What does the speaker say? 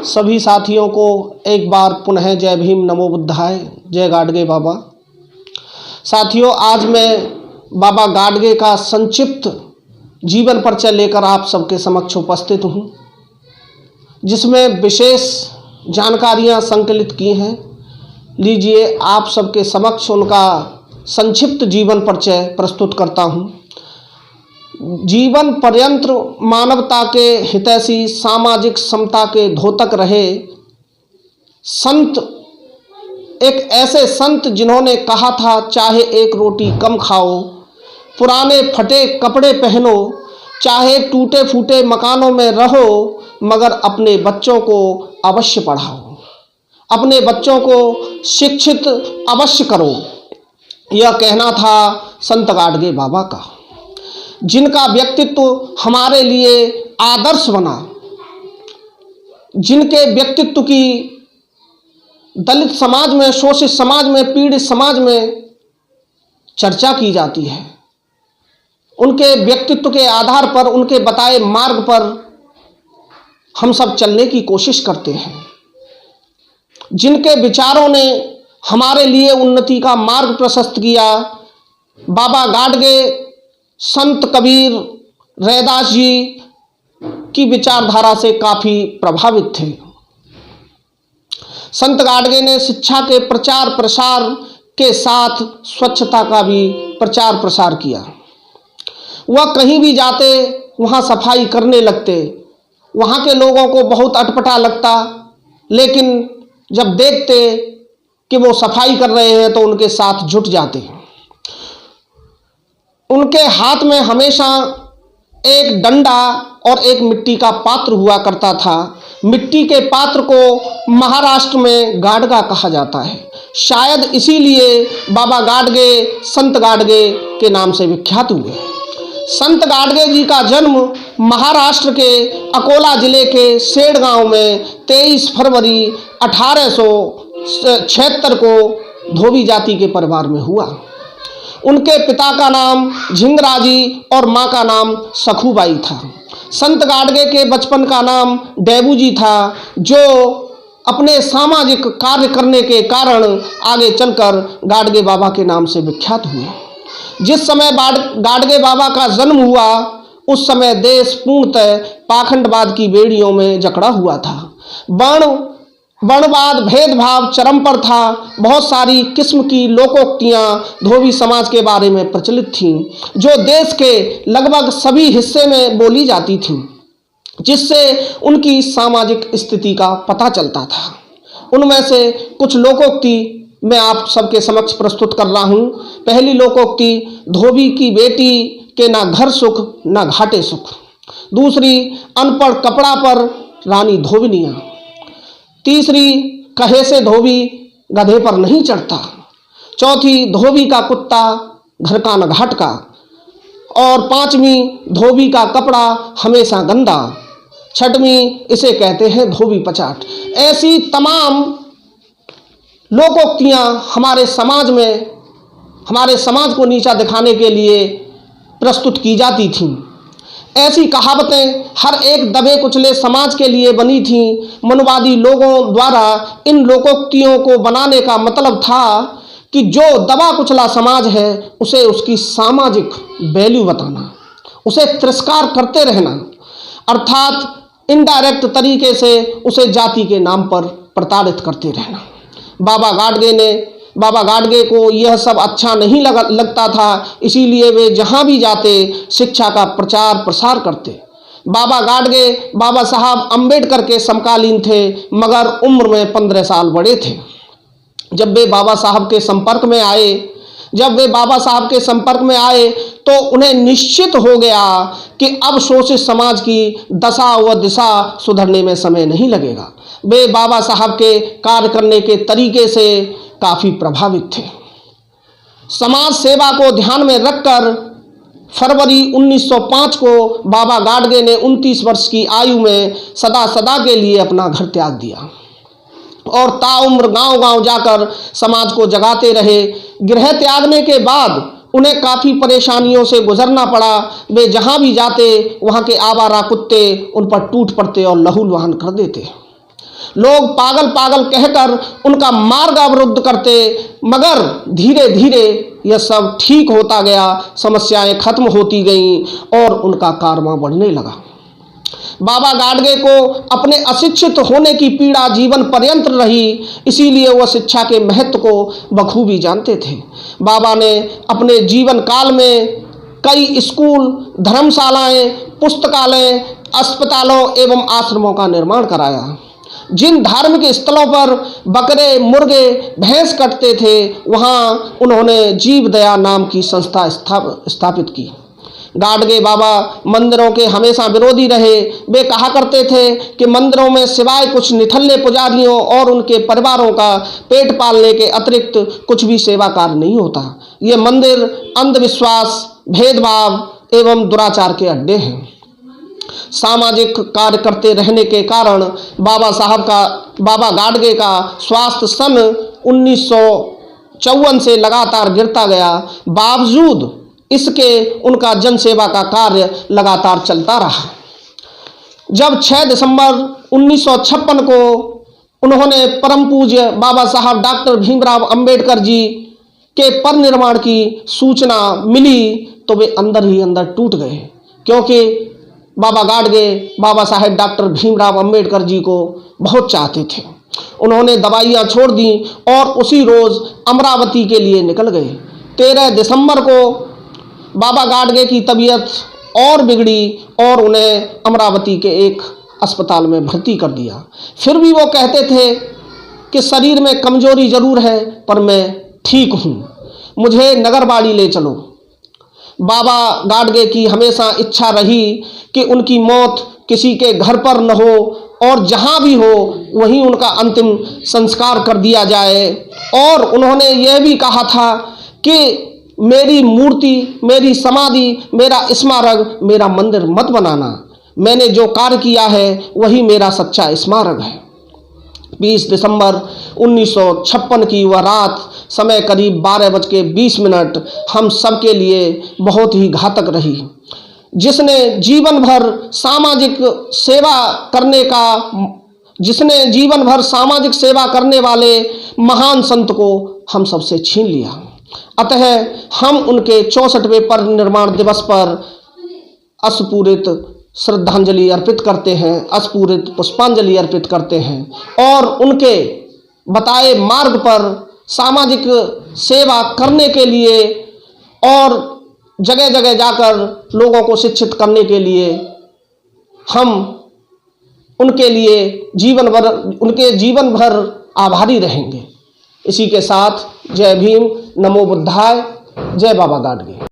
सभी साथियों को एक बार पुनः जय भीम, नमो बुद्धाय, जय गाडगे बाबा। साथियों, आज मैं बाबा गाडगे का संक्षिप्त जीवन परिचय लेकर आप सबके समक्ष उपस्थित हूँ, जिसमें विशेष जानकारियाँ संकलित की हैं। लीजिए, आप सबके समक्ष उनका संक्षिप्त जीवन परिचय प्रस्तुत करता हूँ। जीवन पर्यंत मानवता के हितैषी, सामाजिक समता के द्योतक रहे संत, एक ऐसे संत जिन्होंने कहा था, चाहे एक रोटी कम खाओ, पुराने फटे कपड़े पहनो, चाहे टूटे फूटे मकानों में रहो, मगर अपने बच्चों को अवश्य पढ़ाओ, अपने बच्चों को शिक्षित अवश्य करो। यह कहना था संत गाडगे बाबा का, जिनका व्यक्तित्व हमारे लिए आदर्श बना, जिनके व्यक्तित्व की दलित समाज में, शोषित समाज में, पीड़ित समाज में चर्चा की जाती है। उनके व्यक्तित्व के आधार पर, उनके बताए मार्ग पर हम सब चलने की कोशिश करते हैं। जिनके विचारों ने हमारे लिए उन्नति का मार्ग प्रशस्त किया, बाबा गाडगे संत कबीर, रैदास जी की विचारधारा से काफ़ी प्रभावित थे। संत गाडगे ने शिक्षा के प्रचार प्रसार के साथ स्वच्छता का भी प्रचार प्रसार किया। वह कहीं भी जाते वहाँ सफाई करने लगते। वहाँ के लोगों को बहुत अटपटा लगता, लेकिन जब देखते कि वो सफाई कर रहे हैं तो उनके साथ जुट जाते। उनके हाथ में हमेशा एक डंडा और एक मिट्टी का पात्र हुआ करता था। मिट्टी के पात्र को महाराष्ट्र में गाडगा कहा जाता है। शायद इसीलिए बाबा गाडगे संत गाडगे के नाम से विख्यात हुए। संत गाडगे जी का जन्म महाराष्ट्र के अकोला जिले के सेड गांव में 23 फरवरी 1876 को धोबी जाति के परिवार में हुआ। उनके पिता का नाम झिंगराजी और माँ का नाम सखूबाई था। संत गाडगे के बचपन का नाम डेबूजी था, जो अपने सामाजिक कार्य करने के कारण आगे चलकर गाडगे बाबा के नाम से विख्यात हुए। जिस समय गाडगे बाबा का जन्म हुआ, उस समय देश पूर्णतः पाखंडवाद की बेड़ियों में जकड़ा हुआ था। वर्णवाद, भेदभाव चरम पर था। बहुत सारी किस्म की लोकोक्तियाँ धोबी समाज के बारे में प्रचलित थीं, जो देश के लगभग सभी हिस्से में बोली जाती थीं, जिससे उनकी सामाजिक स्थिति का पता चलता था। उनमें से कुछ लोकोक्ति मैं आप सबके समक्ष प्रस्तुत कर रहा हूँ। पहली लोकोक्ति, धोबी की बेटी के ना घर सुख ना घाटे सुख। दूसरी, अनपढ़ कपड़ा पर रानी धोबिनियाँ। तीसरी, कहे से धोबी गधे पर नहीं चढ़ता। चौथी, धोबी का कुत्ता घर का न घाट का। और पांचवी, धोबी का कपड़ा हमेशा गंदा। छठवीं, इसे कहते हैं धोबी पचाट। ऐसी तमाम लोकोक्तियाँ हमारे समाज को नीचा दिखाने के लिए प्रस्तुत की जाती थीं। ऐसी कहावतें हर एक दबे कुचले समाज के लिए बनी थीं। मनुवादी लोगों द्वारा इन लोकोक्तियों को बनाने का मतलब था कि जो दबा कुचला समाज है, उसे उसकी सामाजिक वैल्यू बताना, उसे तिरस्कार करते रहना, अर्थात इनडायरेक्ट तरीके से उसे जाति के नाम पर प्रताड़ित करते रहना। बाबा गाडगे को यह सब अच्छा नहीं लगता था, इसीलिए वे जहाँ भी जाते शिक्षा का प्रचार प्रसार करते। बाबा गाडगे बाबा साहब अम्बेडकर के समकालीन थे, मगर उम्र में 15 साल बड़े थे। जब वे बाबा साहब के संपर्क में आए तो उन्हें निश्चित हो गया कि अब शोषित समाज की दशा व दिशा सुधरने में समय नहीं लगेगा। वे बाबा साहब के कार्य करने के तरीके से काफ़ी प्रभावित थे। समाज सेवा को ध्यान में रखकर फरवरी 1905 को बाबा गाडगे ने 29 वर्ष की आयु में सदा के लिए अपना घर त्याग दिया और ताउम्र गांव-गांव जाकर समाज को जगाते रहे। गृह त्यागने के बाद उन्हें काफ़ी परेशानियों से गुजरना पड़ा। वे जहाँ भी जाते वहाँ के आवारा कुत्ते उन पर टूट पड़ते और लहू लुहान कर देते। लोग पागल पागल कहकर उनका मार्ग अवरुद्ध करते, मगर धीरे धीरे यह सब ठीक होता गया, समस्याएं खत्म होती गईं और उनका कारवां बढ़ने लगा। बाबा गाडगे को अपने अशिक्षित होने की पीड़ा जीवन पर्यंत रही, इसीलिए वह शिक्षा के महत्व को बखूबी जानते थे। बाबा ने अपने जीवन काल में कई स्कूल, धर्मशालाएं, पुस्तकालय, अस्पतालों एवं आश्रमों का निर्माण कराया। जिन धार्मिक स्थलों पर बकरे, मुर्गे, भैंस कटते थे, वहां उन्होंने जीव दया नाम की संस्था स्थापित की। गाडगे बाबा मंदिरों के हमेशा विरोधी रहे। वे कहा करते थे कि मंदिरों में सिवाय कुछ निठल्ले पुजारियों और उनके परिवारों का पेट पालने के अतिरिक्त कुछ भी सेवा कार्य नहीं होता। ये मंदिर अंधविश्वास, भेदभाव एवं दुराचार के अड्डे हैं। सामाजिक कार्य करते रहने के कारण बाबा गाडगे का स्वास्थ्य सन 1954 से लगातार गिरता गया। बावजूद इसके उनका जनसेवा का कार्य लगातार चलता रहा। जब 6 दिसंबर 1956 को उन्होंने परम पूज्य बाबा साहब डॉक्टर भीमराव अंबेडकर जी के परिनिर्वाण की सूचना मिली तो वे अंदर ही अंदर टूट गए, क्योंकि बाबा गाडगे बाबा साहेब डॉक्टर भीमराव अंबेडकर जी को बहुत चाहते थे। उन्होंने दवाइयाँ छोड़ दी और उसी रोज़ अमरावती के लिए निकल गए। 13 दिसंबर को बाबा गाडगे की तबीयत और बिगड़ी और उन्हें अमरावती के एक अस्पताल में भर्ती कर दिया। फिर भी वो कहते थे कि शरीर में कमजोरी जरूर है, पर मैं ठीक हूँ, मुझे नगरबाड़ी ले चलो। बाबा गाडगे की हमेशा इच्छा रही कि उनकी मौत किसी के घर पर न हो और जहाँ भी हो वहीं उनका अंतिम संस्कार कर दिया जाए। और उन्होंने यह भी कहा था कि मेरी मूर्ति, मेरी समाधि, मेरा स्मारक, मेरा मंदिर मत बनाना। मैंने जो कार्य किया है वही मेरा सच्चा स्मारक है। 20 दिसंबर 1956 की वह रात, समय करीब 12:20 हम सबके लिए बहुत ही घातक रही। जिसने जीवन भर सामाजिक सेवा करने वाले महान संत को हम सबसे छीन लिया। अतः हम उनके 64वें परिनिर्वाण दिवस पर अश्रुपूरित श्रद्धांजलि अर्पित करते हैं, अश्रुपूरित पुष्पांजलि अर्पित करते हैं और उनके बताए मार्ग पर सामाजिक सेवा करने के लिए और जगह जगह जाकर लोगों को शिक्षित करने के लिए हम उनके जीवन भर आभारी रहेंगे। इसी के साथ जय भीम, नमो बुद्धाय, जय बाबा गाडगे।